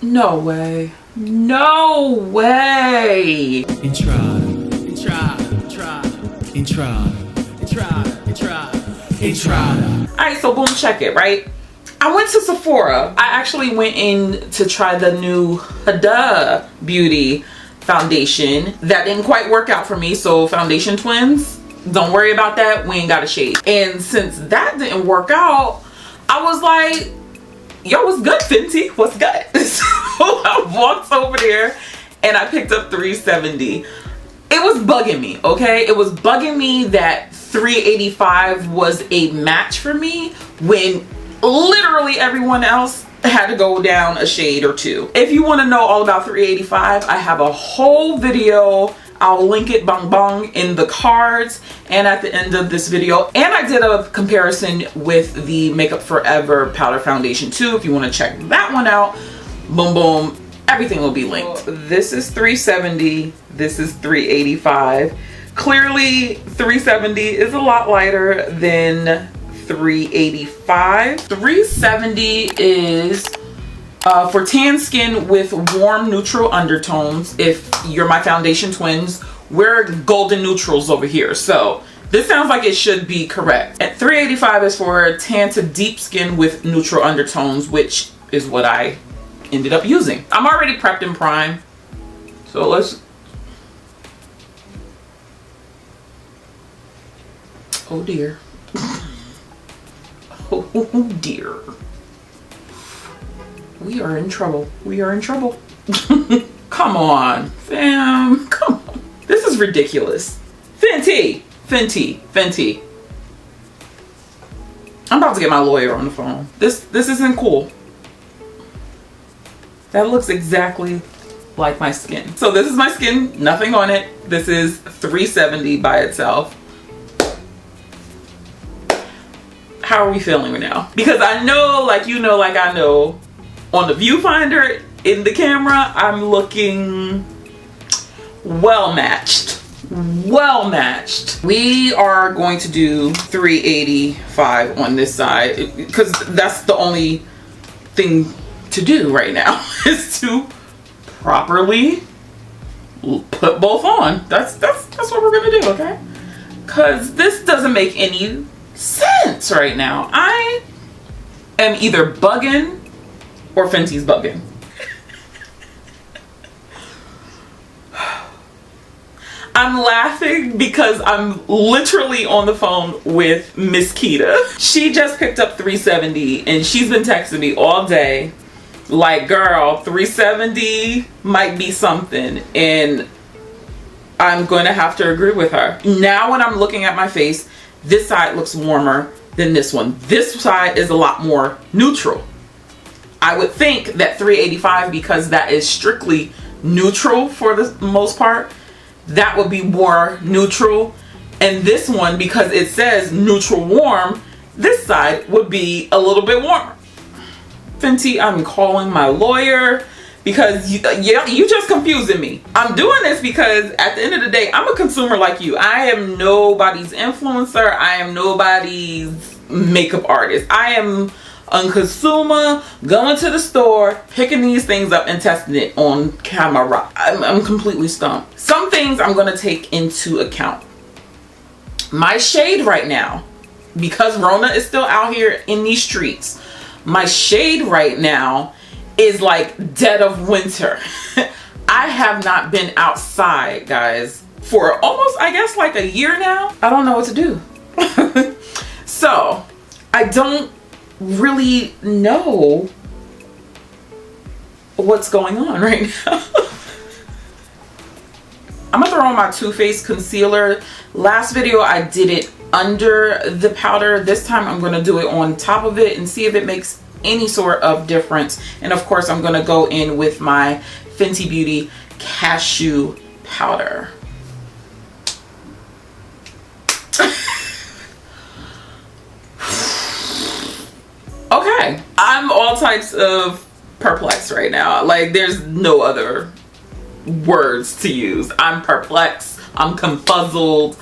No way. No way. Entrada. Alright, so boom, check it, right? I went to Sephora. I actually went in to try the new Huda Beauty foundation. That didn't quite work out for me, so foundation twins, don't worry about that. We ain't got a shade. And since that didn't work out, I was like, yo, what's good, Fenty? What's good? So I walked over there and I picked up 370. It was bugging me, okay? It was bugging me that 385 was a match for me when literally everyone else had to go down a shade or two. If you want to know all about 385, I have a whole video. I'll link it bang bang in the cards and at the end of this video. And I did a comparison with the Makeup Forever powder foundation too. If you want to check that one out, boom boom, everything will be linked. This is 370, this is 385. Clearly 370 is a lot lighter than 385. 370 is for tan skin with warm neutral undertones. If you're my foundation twins, we're golden neutrals over here. So this sounds like it should be correct. And 385 is for tan to deep skin with neutral undertones, which is what I ended up using. I'm already prepped and primed. So let's... Oh dear. Oh dear. We are in trouble. We are in trouble. Come on, fam. Come on. This is ridiculous. Fenty. Fenty. Fenty. I'm about to get my lawyer on the phone. This isn't cool. That looks exactly like my skin. So this is my skin, nothing on it. This is 370 by itself. How are we feeling right now? Because I know, like you know, like I know, on the viewfinder in the camera, I'm looking well matched. Well matched. We are going to do 385 on this side because that's the only thing to do right now is to properly put both on. That's what we're gonna do, okay? Because this doesn't make any sense right now. I am either bugging or Fenty's bugging. I'm laughing because I'm literally on the phone with Miss Kita. She just picked up 370 and she's been texting me all day like, girl, 370 might be something, and I'm going to have to agree with her. Now when I'm looking at my face, this side looks warmer than this one. This side is a lot more neutral. I would think that 385, because that is strictly neutral for the most part, that would be more neutral. And this one, because it says neutral warm, this side would be a little bit warmer. Fenty, I'm calling my lawyer because you just confusing me. I'm doing this because at the end of the day, I'm a consumer like you. I am nobody's influencer. I am nobody's makeup artist. I am a consumer going to the store, picking these things up and testing it on camera. I'm completely stumped. Some things I'm going to take into account. My shade right now, because Rona is still out here in these streets, my shade right now is like dead of winter. I have not been outside, guys, for almost, I guess, like a year now. I don't know what to do. So I don't really know what's going on right now. I'm gonna throw on my Too Faced concealer. Last video I did it under the powder. This time I'm gonna do it on top of it and see if it makes any sort of difference. And of course I'm gonna go in with my Fenty Beauty cashew powder. Okay, I'm all types of perplexed right now. Like, there's no other words to use. I'm perplexed. I'm confuzzled.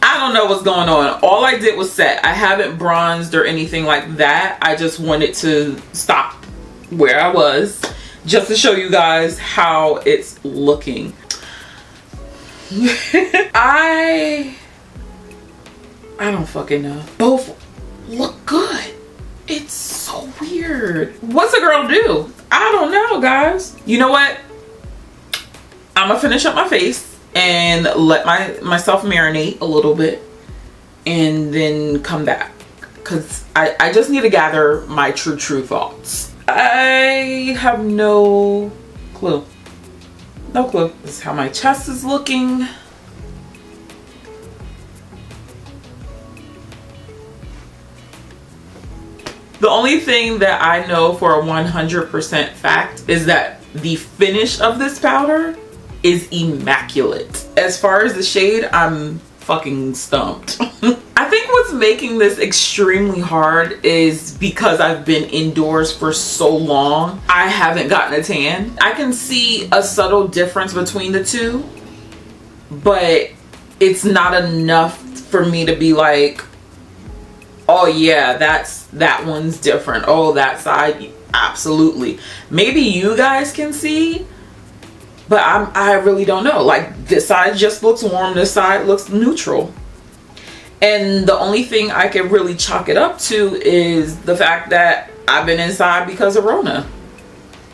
I don't know what's going on. All I did was set. I haven't bronzed or anything like that. I just wanted to stop where I was. just to show you guys how it's looking. I don't fucking know. Both look good. It's so weird. What's a girl do? I don't know, guys. You know what? I'm gonna finish up my face and let myself marinate a little bit and then come back, because I just need to gather my true thoughts. I have no clue. No clue. This is how my chest is looking. The only thing that I know for a 100% fact is that the finish of this powder is immaculate. As far as the shade, I'm fucking stumped. I think what's making this extremely hard is because I've been indoors for so long, I haven't gotten a tan. I can see a subtle difference between the two, but it's not enough for me to be like, oh yeah, that one's different. Oh, that side, absolutely. Maybe you guys can see, but I really don't know. Like, this side just looks warm, this side looks neutral. And the only thing I can really chalk it up to is the fact that I've been inside because of Rona.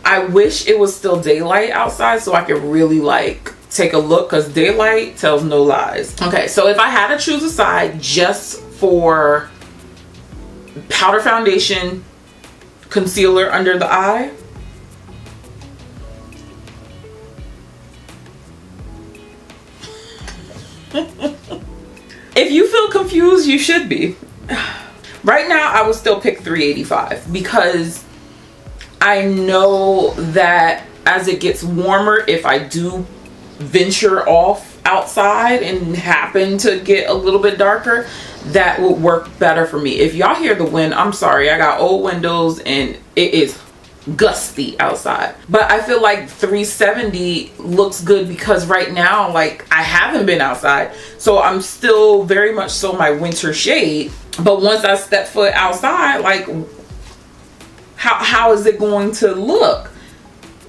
I wish it was still daylight outside so I could really like take a look, because daylight tells no lies. Okay, so if I had to choose a side just for powder, foundation, concealer under the eye, if you feel confused, you should be. Right now, I would still pick 385 because I know that as it gets warmer, if I do venture off outside and happen to get a little bit darker, that would work better for me. If y'all hear the wind, I'm sorry. I got old windows and it is gusty outside. But I feel like 370 looks good because right now, like, I haven't been outside, so I'm still very much so my winter shade. But once I step foot outside, like, how is it going to look?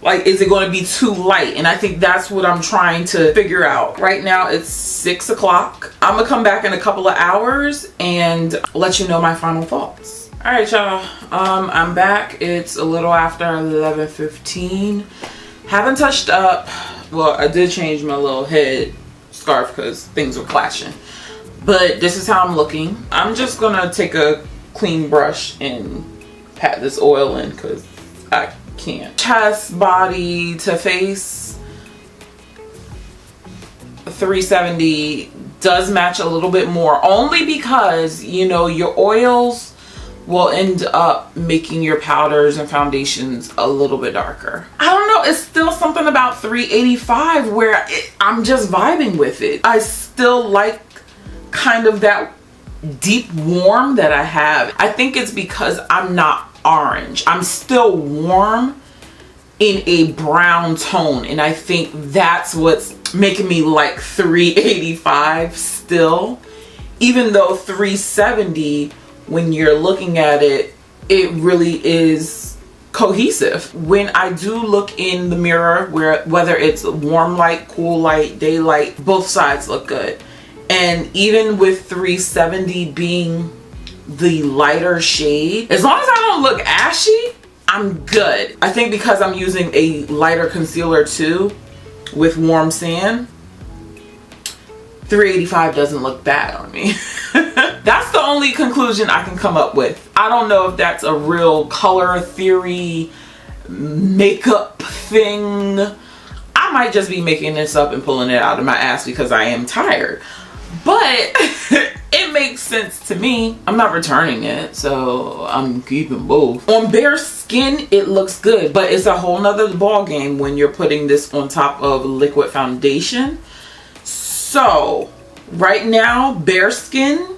Like, is it going to be too light? And I think that's what I'm trying to figure out. Right now it's 6 o'clock. I'm gonna come back in a couple of hours and let you know my final thoughts. All right, y'all, I'm back. It's a little after 11:15. Haven't touched up. Well, I did change my little head scarf because things were clashing, but this is how I'm looking. I'm just gonna take a clean brush and pat this oil in because I can't. Chest, body to face, 370 does match a little bit more, only because, you know, your oils will end up making your powders and foundations a little bit darker. I don't know, it's still something about 385 where I'm just vibing with it. I still like kind of that deep warm that I have. I think it's because I'm not orange. I'm still warm in a brown tone, and I think that's what's making me like 385 still, even though 370, when you're looking at it, it really is cohesive. When I do look in the mirror, whether it's warm light, cool light, daylight, both sides look good. And even with 370 being the lighter shade, as long as I don't look ashy, I'm good. I think because I'm using a lighter concealer too with warm sand, 385 doesn't look bad on me. That's the only conclusion I can come up with. I don't know if that's a real color theory makeup thing. I might just be making this up and pulling it out of my ass because I am tired, but it makes sense to me. I'm not returning it, so I'm keeping both. On bare skin, it looks good, but it's a whole nother ball game when you're putting this on top of liquid foundation. So right now, bare skin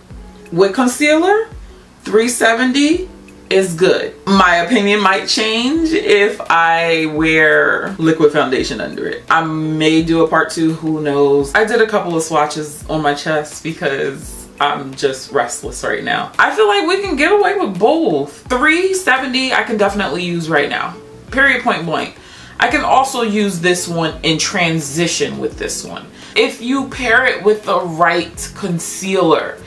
with concealer, 370 is good. My opinion might change if I wear liquid foundation under it. I may do a part 2, who knows. I did a couple of swatches on my chest because I'm just restless right now. I feel like we can get away with both. 370 I can definitely use right now, period, point blank. I can also use this one in transition with this one. If you pair it with the right concealer,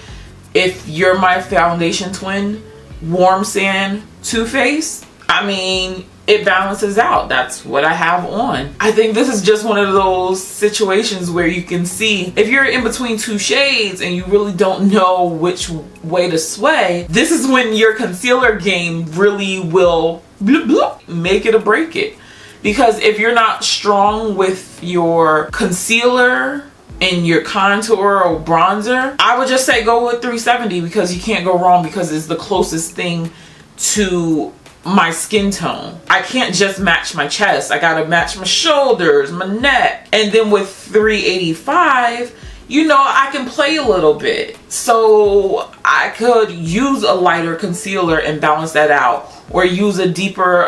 if you're my foundation twin, Warm Sand Too Faced, I mean, it balances out. That's what I have on. I think this is just one of those situations where you can see if you're in between two shades and you really don't know which way to sway, this is when your concealer game really will bloop, bloop, make it or break it. Because if you're not strong with your concealer and your contour or bronzer, I would just say go with 370 because you can't go wrong, because it's the closest thing to my skin tone. I can't just match my chest. I gotta match my shoulders, my neck. And then with 385, you know, I can play a little bit. So I could use a lighter concealer and balance that out, or use a deeper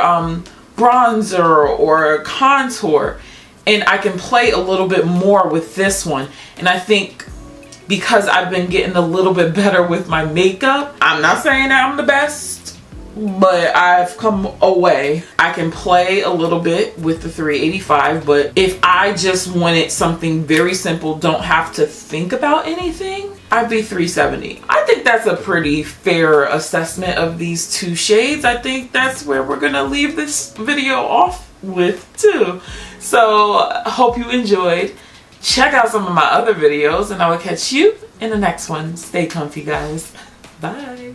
bronzer or contour, and I can play a little bit more with this one. And I think because I've been getting a little bit better with my makeup, I'm not saying that I'm the best, but I've come away. I can play a little bit with the 385, but if I just wanted something very simple, don't have to think about anything, I'd be 370. I think that's a pretty fair assessment of these two shades. I think that's where we're gonna leave this video off with too. So I hope you enjoyed. Check out some of my other videos and I will catch you in the next one. Stay comfy, guys. Bye.